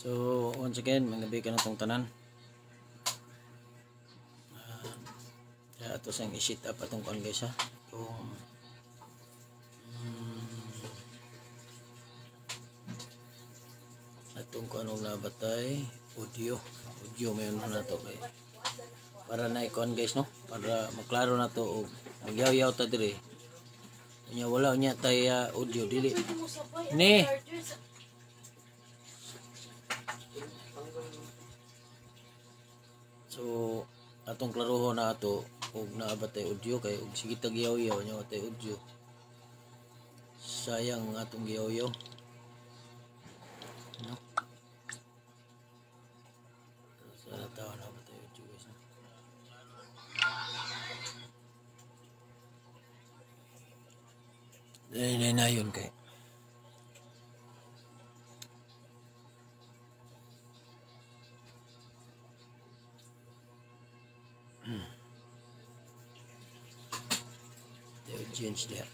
So once again, magabi ka na itong tanan. Ito sang i-sheet up atong kuan guys ha. Atong kuan og nabatay audio mayon na to kay para na kuan guys no, para maklaro na to og magyaw-yaw ta dire. Nya wala nya tay audio dili ni. So atong klaroho na ato og naabatay audio kay og sige tagyaw-yaw nya watay audio. Sayang atong giyaw-yaw. No. Sana tawa na batay audio guys. Na yun kay change that.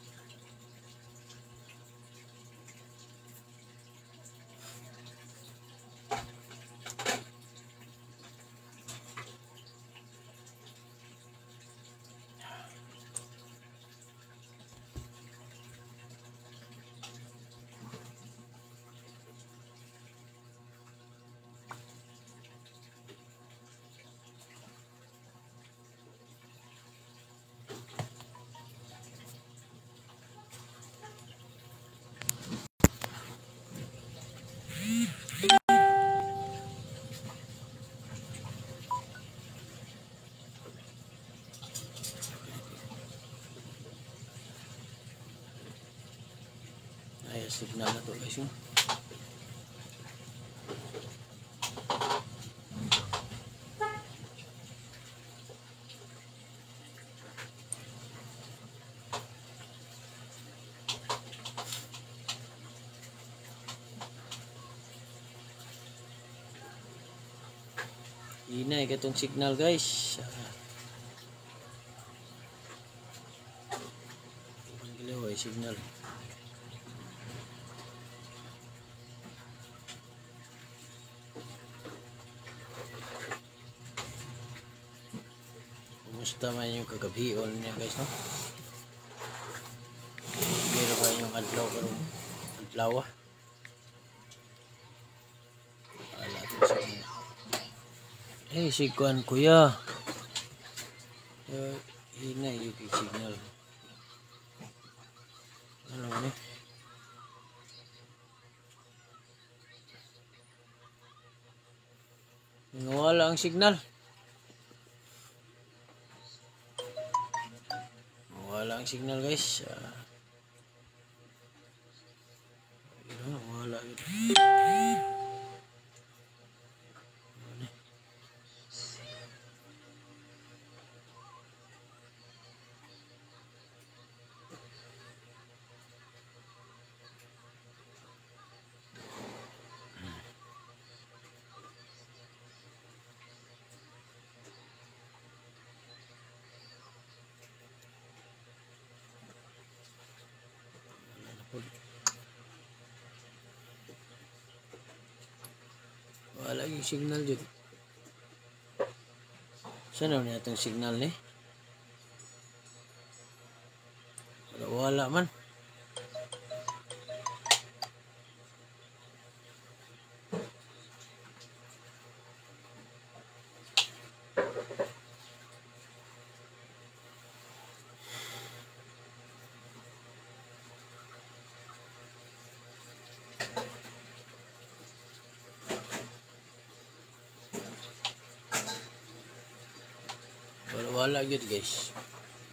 Ay, signal na to guys. Hinay katong signal guys. Giliw ay signal. Kumusta man yung kagabion niya guys no? Meron ba yung adlaw karong adlaw ah? Wala ito siya. Eh, si Kuan kuya. Hinay yung signal. Ano ni? Nawala ang signal. Nawala ang signal guys. Nawala yun. Wala yung signal dyan. Saan na itong signal ni? Wala man. Wala yun guys.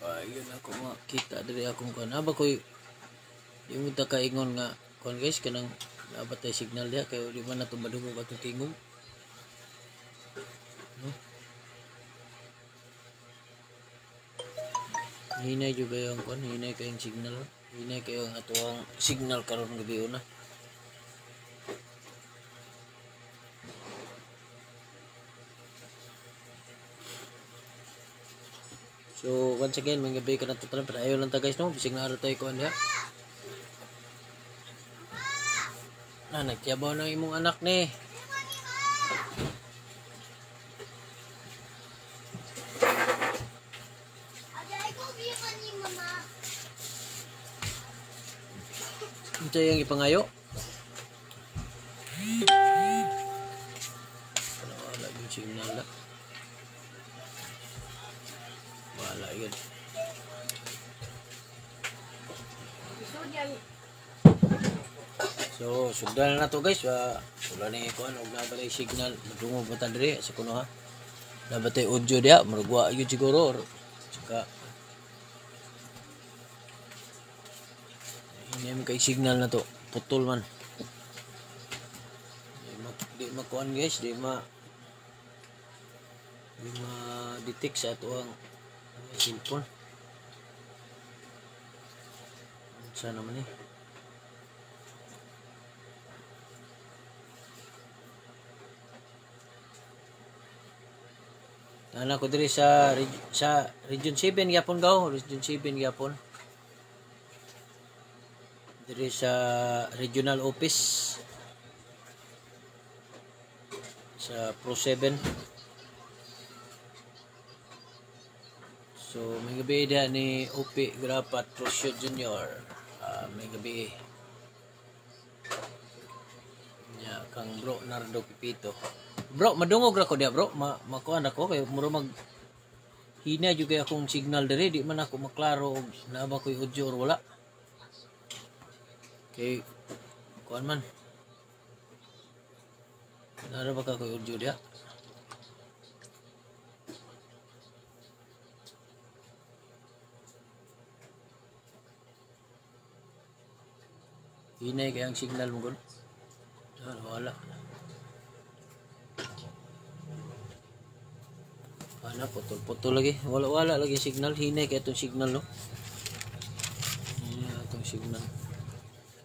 Yun ako makita dari akong kuan. Aba ko yung ta kaingon nga kuan guys kanang nabatay signal dia kay di man nato madungog atong tingog. No? Hinay jud kayo ang kuan, hinay kayong signal. Hinay kayo ang atuang signal karon gabi una. So once again, may gabi ka na total pero ayaw lang ta guys no, bisig na araw tayo kuan diha. Nagtiyabaw ng imong anak ni. Ito yung ipangayo. Wala yung signal na. Wala yun. So, sugdan na to guys. Wala na yung kuhan. Huwag na balay signal. Madungog mo ta diri sa kuno ha. Nabatay audio dia. Marugwa yun siguro. Saka, hindi kay signal na to. Putol man. Di makuhan guys. Di ma-detect sa ito ang cellphone. Saan naman eh. Nana ko diri sa Region 7 gyapon gaw, Region 7 gyapon. Diri sa regional office sa Pro 7. So may gabi dia ni UP Grapat Prosyo Junior. May gabi. Nya kang bro Nardo Pipito. Bro, madungog ra ko dia, bro. Makuan ako kay mura mag hina juga akong signal diri, di man ako maklaro og naa ba koy audio or wala. Okay. Kuan man. Nara ba ka koy audio dia? Hinay kay ang signal mo gon. Wala. Ana putol-putol lagi. Wala lagi signal. Hinay kay itong signal no. Hinay itong signal.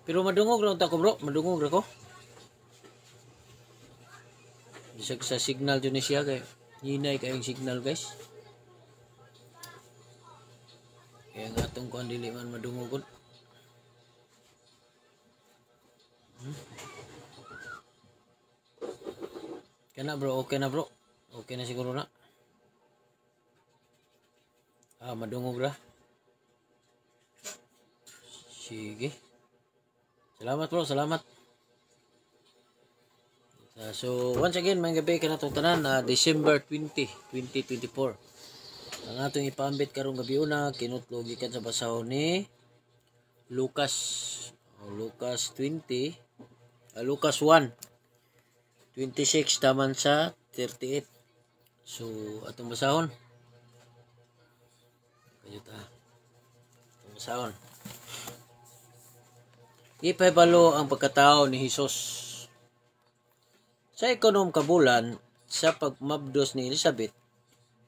Pero madungog lang ta ko bro. Madungog ra ko. Bisag sa signal dyan siya kay hinay kay ang signal guys. Kaya nga itong kuhan dili man madungog. Kaya na bro. Okay na bro. Okay na siguro na. Madungog ra. Sige. Salamat bro, salamat. So, once again, may gabi ka na itong tanan na December 20, 2024. Ang atong ipaambit karong gabi una, kinutlogi ka sa basahon ni Lucas. Lucas 20, Lucas 1, 26 taman sa 38. So, atong basahon. Saan? Ipahibalo ang pagkatao ni Hesus. Sa ikanom kabulan, sa pagmabdos ni Elizabeth,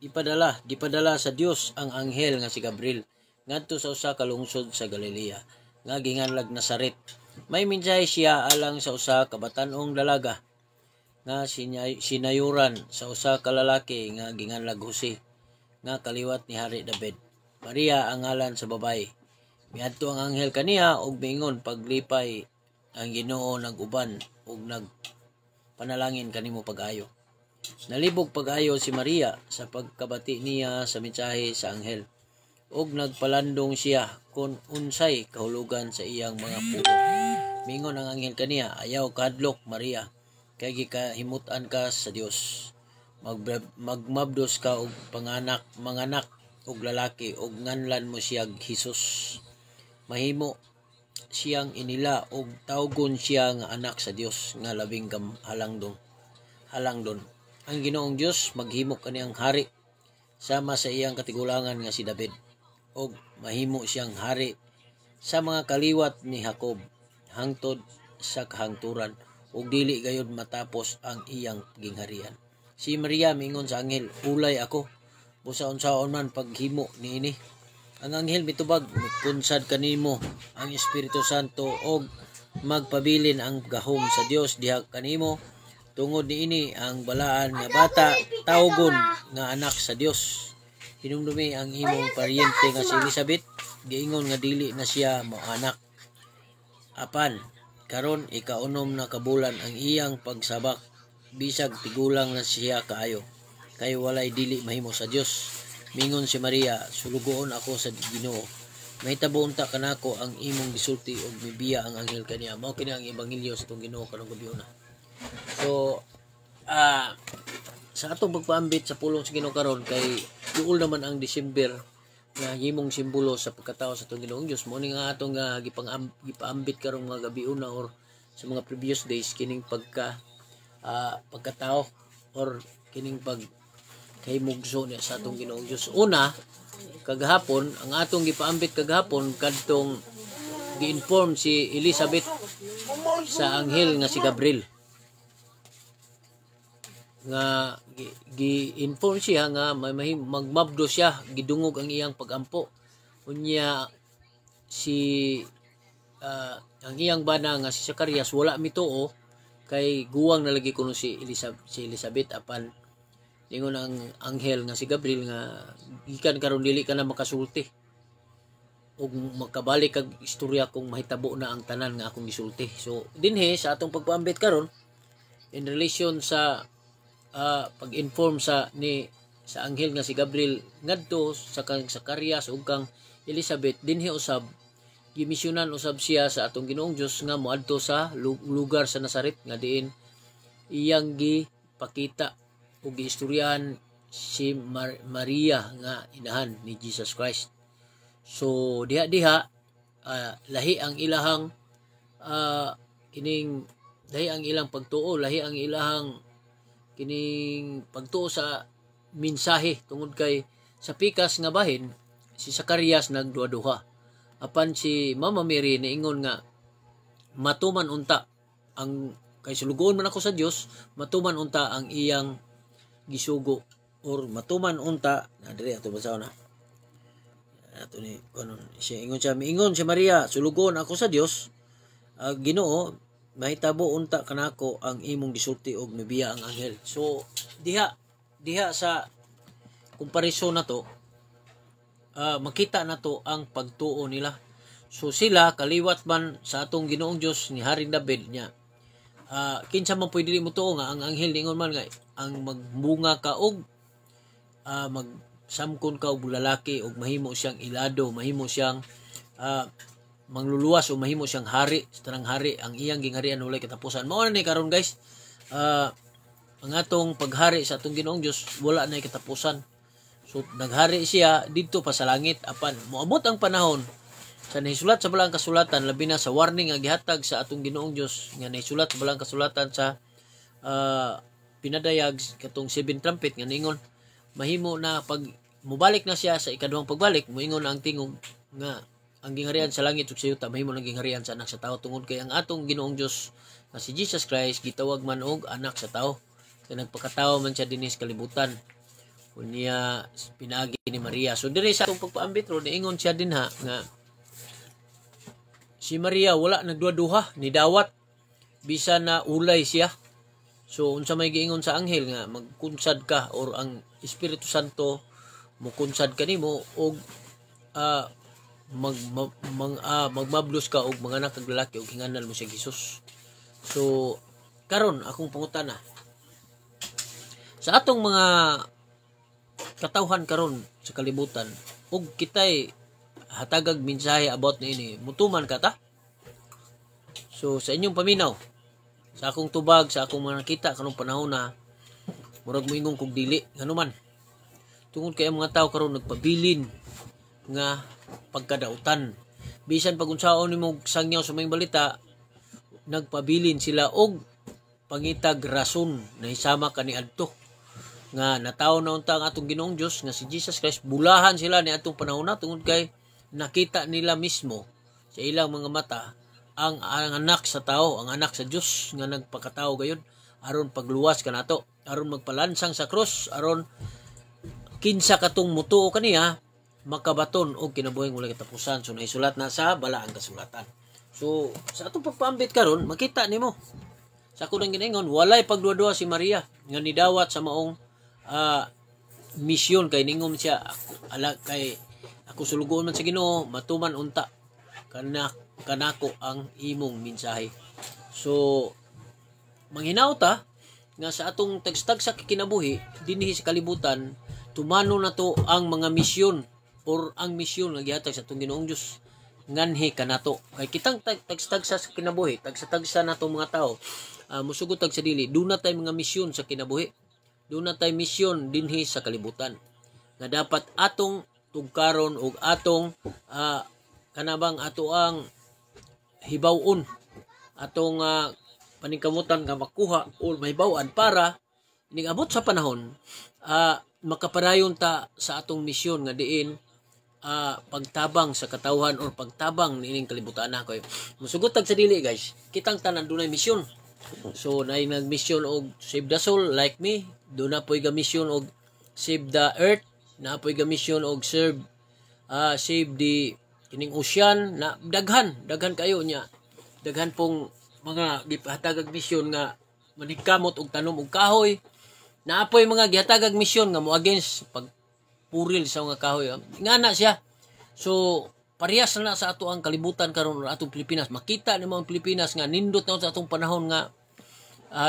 gipadala sa Dios ang anghel nga si Gabriel ngadto sa usa ka lungsod sa Galilea nga ginganlag Nazaret. May mensahe siya alang sa usa ka batan-ong dalaga nga sinayuran sa usa ka lalaki nga ginganlag Jose nga kaliwat ni Hari David. Maria ang ngalan sa babae. Miadto ang anghel kaniya og mingon paglipay ang Ginoo nag-uban og nagpanalangin kanimo pag-ayo. Nalibog pag-ayo si Maria sa pagkabati niya sa mensahe sa anghel og nagpalandong siya kung unsay kahulugan sa iyang mga pulo. Mingon ang anghel kaniya, ayaw kadlok Maria, kay gikahimutan ka sa Dios. Magmabdos ka og manganak og lalaki og nganlan mo siya Hesus. Mahimo siyang inila og tawgon siya nga anak sa Dios nga labing halangdon. Ang Ginoong Dios maghimo kaniyang hari sama sa iyang katigulangan nga si David og mahimo siyang hari sa mga kaliwat ni Jacob hangtod sa kahangturan ug dili gayud matapos ang iyang gingharian. Si Maria mingon sa anghel, ulay ako busa-unsaon man paghimo niini. Ang anghel mitubag, punsad kanimo ang Espiritu Santo og magpabilin ang gahom sa Dios diha kanimo. Tungod niini ang balaan nga bata tawgon nga anak sa Dios. Hinumdumi ang imong paryente nga si Elizabeth, giingon nga dili na siya mo anak. Apan karon ikaunom na kabulan ang iyang pagsabak, bisag tigulang na siya kaayo. Kay walay dili mahimo sa Dios. Mingon si Maria, sulugoon ako sa Ginoo. mahitabo unta kanako ang imong gisulti og mibiya ang anghel kaniya. Mao kini ang ebanghelyo sa atong Ginoo karong gabi na. So sa atong pagpaambit sa pulong sa Ginoo karon kay duol naman ang December nga himong simbolo sa pagkatao sa atong Ginoong Dios. Mao ni nga atong gipaambit karong mga gabi una or sa mga previous days kining pagkatao or kining kahimugso niya sa atong Ginoong Dios. Una, kagahapon ang atong gipaambit kagahapon kadtong gi-inform si Elizabeth sa anghel nga si Gabriel nga gi-inform siya nga magmabdo siya, gidungog ang iyang pagampo unya ang iyang bana nga si Zacarias wala mituo kay guwang nalagi kuno si Elizabeth apan ingon ang anghel nga si Gabriel nga gikan karon dili ka na makasulti ug makabalik kag istorya kung mahitabo na ang tanan nga akong gisulti. So dinhi sa atong pagpaambit karon in relation sa pag-inform sa anghel nga si Gabriel ngadto sa kang Zacarias ug kang Elizabeth dinhi usab gimisyonan usab siya sa atong Ginoong Dios nga moadto sa lugar sa Nazaret nga diin iyang gipakita ug giistoryahan si Maria nga inahan ni Jesus Christ. So diha lahi ang ilahang lahi ang ilang pagtuo, lahi ang ilahang kining pagtuo sa mensahe tungod kay sa pikas nga bahin si Zacarias nagduha-duha apan si Mama Mary niingon nga matuman unta ang kay sulugoon man ako sa Dios, matuman unta ang iyang gisugo or matuman unta na diri ato basaw na ato ni kanon siya ingon si Maria sulugon ako sa Dios Ginoo mahitabo unta kanako ang imong gisulti og mibiya ang anghel. So diha sa komparison na to makita na to ang pagtuo nila. So sila kaliwat man sa atong Ginoong Dios ni Haring David niya kinsa man pwede mo tuo nga ang anghel ningon man nga ang magbunga ka og magsamkon ka og lalaki og mahimo siyang ilado, mahimo siyang mangluluwas o mahimo siyang hari, tanang hari ang iyang gingharian walay katapusan. Mao na ni karon guys, ang atong paghari sa atong Ginoong Dios wala na katapusan. So naghari siya didto pa sa langit apan moabot ang panahon sa nahisulat sa balang kasulatan labi na sa warning nga gihatag sa atong Ginoong Dios nga nahisulat sa balang kasulatan sa pinadayag katong 7 trumpet nga ningon mahimo na pag mubalik na siya sa ikaduhang pagbalik moingon na ang tingog nga ang gingharian sa langit ug sa yuta mahimo nang gingharian sa anak sa tao tungod kay ang atong Ginoong Dios nga si Jesus Christ gitawag man og anak sa tao kay nagpakatawo man siya dinis kalibutan unya pinaagi ni Maria. So diri sa atong pagpaambit ro niingon siya dinha nga si Maria wala nagduha-duha ni dawat bisan na ulay siya. So unsa may giingon sa anghel nga magkunsad ka or ang Espiritu Santo mukunsad kanimo og magmablos ka og mga anak kag lalaki og hinganal mo si Jesus. So karon akong pangutana sa atong mga katawhan karon sa kalibutan ug kitay hatagag mensahe about niini mutuman ka ta. So sa inyong paminaw sa akong tubag, sa akong mga nakita kanong panahon na murag moingon kog dili nganuman tungod kay ang mga tao karon nagpabilin nga pagkadautan bisan pag unsaon nimo sangyaw sa may balita nagpabilin sila og pangitag rason na isama kaniadto nga nataw na unta ang atong Ginoong Dios nga si Jesus Christ bulahan sila ni atong panahon na tungod kay nakita nila mismo sa ilang mga mata ang anak sa tao, ang anak sa Dios nga nagpakatao gayon aron pagluwas kanato, aron magpalansang sa krus, aron kinsa katong mutuo kaniya makabaton og kinabuhing walay katapusan. So naisulat na sa balaang kasulatan. So sa atong pagpaambit karon makita nimo sa ako nang ginaingon walay pagduwa-duwa si Maria nga nidawat sa maong misyon kay ningom siya kay ako sulugon man sa Ginoo matuman unta kanako ang imong mensahe. So manghinaw ta nga sa atong tagstag sa kinabuhi dinhi sa kalibutan tumano na to ang mga misyon or ang misyon nga gihatag sa atong Ginoong Dios nganhi kanato. Kay kitang tagsa sa kinabuhi, tagsa natong mga tao, musugot tag sa dili, do na tay mga misyon sa kinabuhi. Do na tay misyon dinhi sa kalibutan nga dapat atong tugkaron og atong kanabang ato ang hibawon, atong paningkamutan nga makuha o mahibaw-an para ningabot sa panahon makapadayon ta sa atong misyon nga diin pagtabang sa katawhan or pagtabang niining kalibutan na koy. Musugot tag sa dili guys, kitang tanan dunay misyon. So nay nagmisyon og save the soul like me, do na poy ga misyon og save the earth, na poy ga misyon og save the kining ocean, na daghan kayo nya. Daghan pong mga gihatagag misyon nga maningkamot og tanom og kahoy. Naapoy mga gihatagag misyon nga mo against pagpuril sa mga kahoy. Ngana siya. So parehas na sa ato ang kalibutan karon atong Pilipinas. Makita ni mga Pilipinas nga nindot na sa atong panahon nga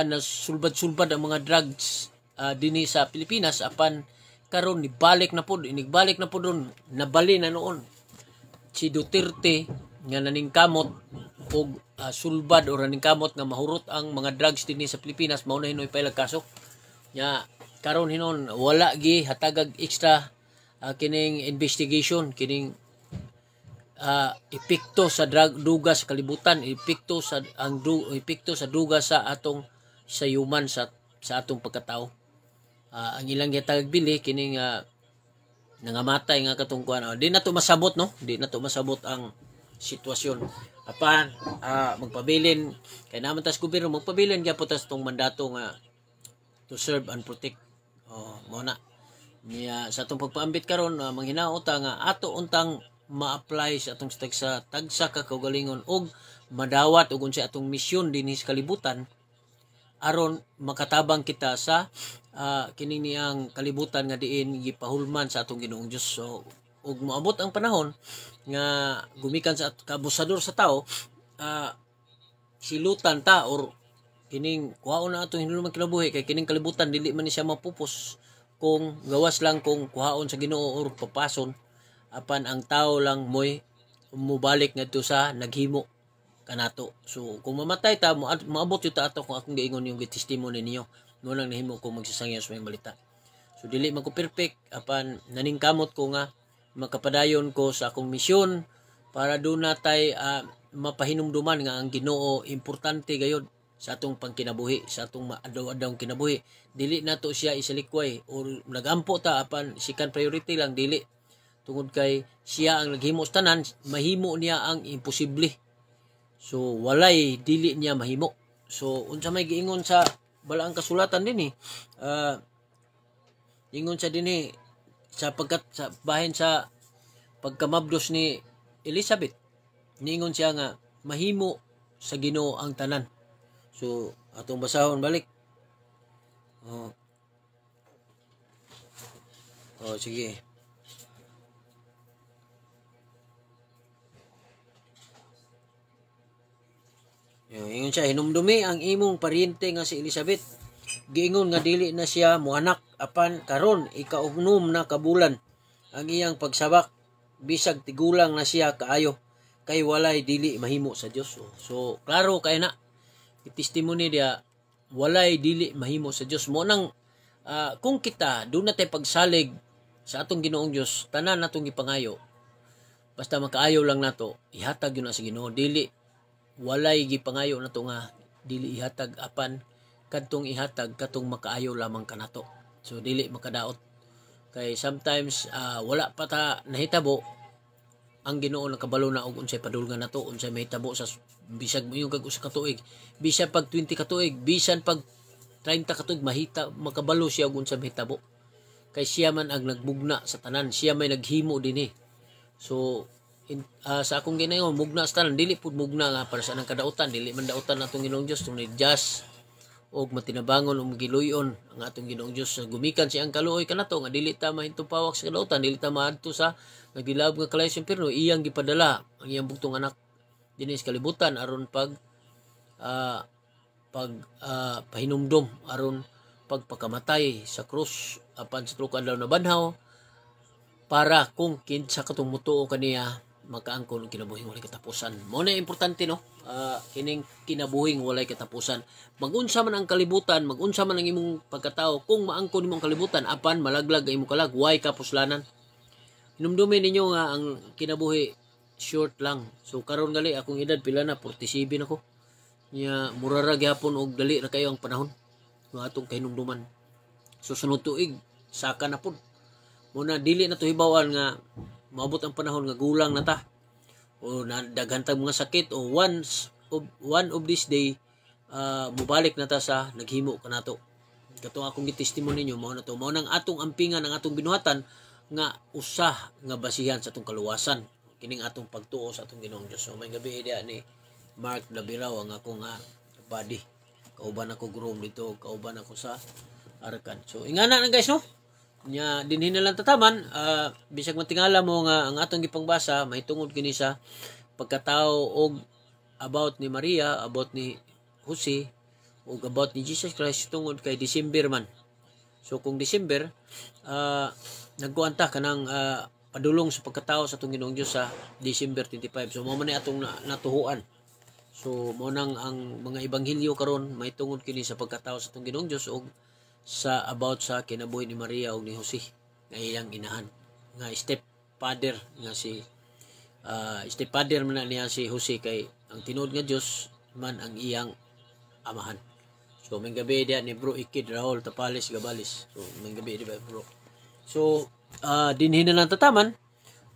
nasulbad-sulbad ang mga drugs dinhi sa Pilipinas apan karon nigbalik na pod ron, nabali na noon si Duterte nga naningkamot og sulbad o naningkamot nga mahurot ang mga drugs dinhi sa Pilipinas, mao na hinoy pailag kaso nya karon hinon wala gi hatagag extra kining investigation, kining epekto sa duga sa kalibutan, epekto sa duga sa atong sa human sa atong pagkatao. Ang ilang gihatagag bili kining nangamatay nga katungkuan. Di na to masabot, no? Di na to masabot ang sitwasyon. Apan magpabilin kay naman tas gobyerno magpabilin gyapon tas tong mandato nga to serve and protect. Mo na niya sa atong pagpaambit karon manghinaot nga ato untang ma-apply sa atong tagsa ka kaugalingon og madawat og unsa atong misyon dinhi sa kalibutan aron makatabang kita sa kining niyang kalibutan nga diin gipahulman sa atong Ginoong Dios. So ug moabot ang panahon nga gumikan sa kabusador sa tao silutan ta or kining kuhaon na atong hinulman kinabuhi kay kining kalibutan dili man ni siya mapupos kung gawas lang kung kuhaon sa Ginoo or papason apan ang tao lang moy mubalik ngadto sa naghimo kanato. So kung mamatay ta maabot yung ta ato kung akong giingon yung testimony ninyo mo lang nahimo ko magsasangyan sa mga balita. So dili man ko perfect apan naningkamot ko nga makapadayon ko sa akong misyon para do natay mapahinumduman nga ang Ginoo importante gayud sa atong pangkinabuhi, sa atong adlaw-adlawng kinabuhi. Dili nato siya isalikway o nagampo ta apan second priority lang, dili. Tungod kay siya ang naghimo sa tanan, mahimo niya ang imposible. So walay dili niya mahimo. So unsa may giingon sa balaang kasulatan dinhi, ingon sa dinhi sa bahin sa pagkamabdos ni Elizabeth. Niingon siya nga mahimo sa Ginoo ang tanan. So atong basahon balik. Sige. Ingon siya, hinumdumi ang imong paryente nga si Elizabeth. Giingon nga dili na siya moanak apan karon ika-6 na kabulan ang iyang pagsabak bisag tigulang na siya kaayo kay walay dili mahimo sa Dios. So klaro kay na testimony dia walay dili mahimo sa Dios. Mo nang kung kita doon natay pagsalig sa atong Ginoong Dios, tanan natong gipangayo basta makaayo lang nato ihatag yun na sa Ginoo. Dili walay gipangayo nato nga dili ihatag apan kadtong ihatag katong makaayo lamang kanato. So dili makadaot kay sometimes wala pa ta nahitabo ang Ginoo nakabalo na og unsay padulngan nato, unsay mahitabo sa bisag mo kag usa ka tuig, bisan pag 20 ka tuig, bisan pag 30 ka tuig, makabalo siya og unsay mahitabo. Kay siya man ang nagbugna sa tanan, siya may naghimo dinhi. So sa akong ginayon mugna sa tanan, dili pud mugna nga para sa nang kadautan, dili man dautan atong Ginoong Dios tungod just og matinabangon o magiluyon ang atong Ginoong Dios. Gumikan siya ang kaluoy kanato nga dili ta mahintupawak sa kadautan, dili ta maadto sa nagdilab nga kalay sa impierno. Iyang gipadala ang iyang bugtong anak dinhi sa kalibutan aron pahinumdom aron pagpakamatay sa krus apan sa tulo ka adlaw na banhaw para kung kinsa katong mutuo kaniya makaangkon kinabuhing walay katapusan. Mao na importante no. Kining kinabuhing walay katapusan. Magunsa man ang kalibutan, magunsa man ang imong pagkatao, kung maangkon imong kalibutan apan malaglag ang imong kalag, way kapuslanan. Hinumdumin ninyo nga ang kinabuhi short lang. So karon gali akong edad pila na 47 ako. Nya murara gyapon og dali ra kayo ang panahon nga atong kahinumduman. So sunod tuig saka na pud. Muna dili na to hibawan nga maabot ang panahon nga gulang na ta o daghan tag mga sakit o one of this day mubalik na ta sa naghimo kanato. Katong akong gitestimony ninyo mao na to, mao nang atong ampingan ang atong binuhatan nga usa nga basihan sa atong kaluwasan kining atong pagtuo sa atong Ginoong Dios. So may gabi dia ni Mark Labiraw ang akong body. Kauban ako groom dito, kauban ako sa Arkan. So ingana na guys no. Nya dinhi na lang tataman, bisag matingala mo nga ang atong gipangbasa mahitungod kini sa pagkatao og about ni Maria, about ni Jose ug about ni Jesus Christ tungod kay December man. So kung December nagkuanta kanang padulong sa pagkatao sa atong Ginoong Dios sa December 25. So mao man ni atong natuhuan. So mao nang ang mga ebanghelyo karon mahitungod kini sa pagkatao sa atong Ginoong Dios ug sa about sa kinabuhi ni Maria ug ni Jose nga iyang inahan nga stepfather nga si stepfather man niya si Jose kay ang tinuod nga Dios man ang iyang amahan. So may gabi dia ni Bro Ikid Raul Tapales Gabalis. So may gabi di ba bro. So dinhi na lang tataman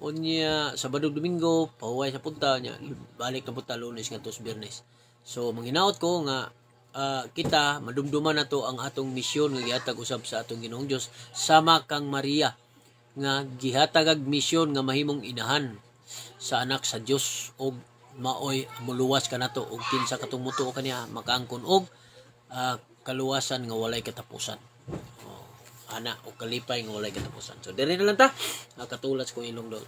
unya Sabado Domingo pahuway sa punta nya balik na punta Lunes ngadto sa Biyernes. So manginaot ko nga kita madumduman nato ang atong misyon nga gihatag usab sa atong Ginoong Dios sama kang Maria nga gihatag og misyon nga mahimong inahan sa anak sa Dios og maoy muluwas kanato og kinsa katong mutuo kaniya makaangkon og kaluwasan nga walay katapusan. Ana o kalipay nga walay katapusan. So diri na lang ta katulad ko ilong daw.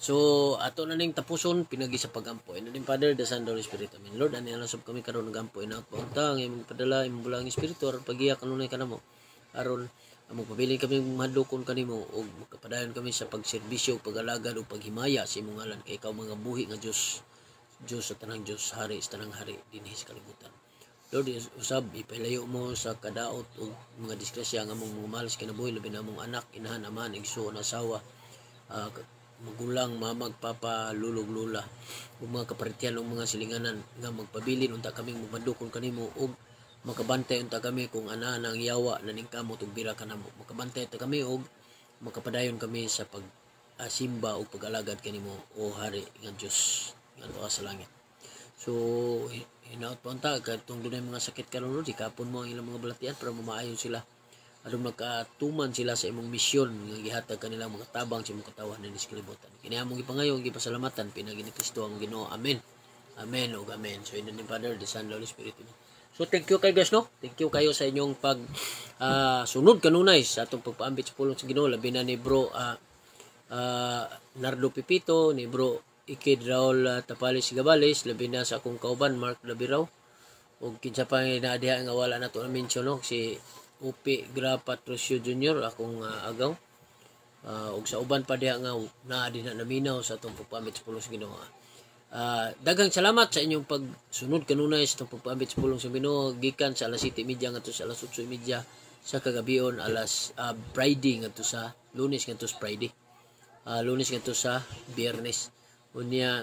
So ato na ning tapuson pinagi sa pagampo. In the name of Father, the Son, the Holy Spirit. Amen. Lord, ani lang sab kami karon nagampo ina pautang imong padala imong bulang espiritu aron pagiya kanunay kanamo. Aron among pabilin kami mahadlokon kanimo og makapadayon kami sa pagserbisyo, pag-alagad ug paghimaya sa imong ngalan kay ikaw mga buhi nga Dios. Dios sa tanang Dios, hari sa tanang hari dinhi sa kalibutan. Lord, usab ipailayo mo sa kadaot o mga disgrasya nga mong malas kinabuhi labi na mong anak, inahan, amahan, igsuon, asawa, magulang, mamag, papa, lulog, lula, o mga kaparitian o mga silinganan nga magpabilin unta kaming magmadukon kanimo og makabantay unta kami kung ana nang yawa naning kamot ug bira kanamo. Makabantay ta kami og makapadayon kami sa pag simba o pag-alagad kanimo o hari nga Dios nga tuwa sa langit. So hinaot pa unta katong dunay mga sakit karon di kapon mo ang ilang mga balatian para mamaayon sila aron magkatuman sila sa imong misyon nga gihatag kanilang mga tabang sa imong katawan na kalibutan. Kini among gipangayo gipasalamatan pinagi ni Kristo ang Ginoo. Amen. Amen ug amen. So in the name of Father, the Son, the Holy Spirit. So thank you kay guys no. Thank you kayo sa inyong pag sunod kanunay sa atong pagpaambit sa pulong sa Ginoo labi na ni Bro Nardo Pipito, ni Bro Ikid Raul Tapales Gabalis, labi na sa akong kauban Mark Labiraw ug kinsa pa na diha nga wala na to mention no si Upi Gra Patrocio Jr. akong agaw ug sa uban pa diha nga naa din na naminaw sa atong pagpaambit sa pulong sa Ginoo. Daghang salamat sa inyong pagsunod kanunay sa atong pagpaambit sa pulong sa Ginoo gikan sa alas 7:30 ngadto sa alas 8:30 sa kagabion alas Friday ngadto sa Lunes ngadto sa Friday. Lunes ngadto sa Biyernes. Unya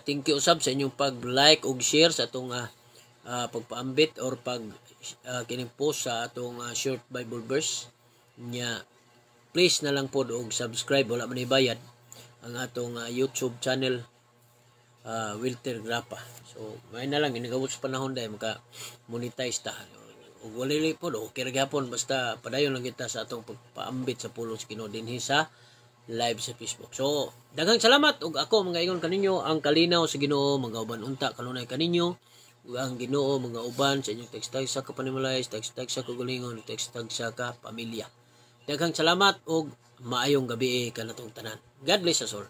thank you usab sa inyong pag-like ug share sa atong pagpaambit or pag kining post sa atong short Bible verse. Nya please na lang pod og subscribe wala man ibayad ang atong YouTube channel Wilter Grapa. So may na lang ginagawot sa panahon dai maka monetize ta. Ug wala pod okay ra gyapon basta padayon lang kita sa atong pagpaambit sa pulong sa Ginoo dinhi sa live sa Facebook. So, daghang salamat ug ako mga ingon kaninyo ang kalinaw sa Ginoo mga uban unta kanunay kaninyo ug ang Ginoo mga uban sa inyong text sa kapanimulay, text sa kagalingon, text sa ka pamilya. Daghang salamat ug maayong gabi kanatong tanan. God bless us all.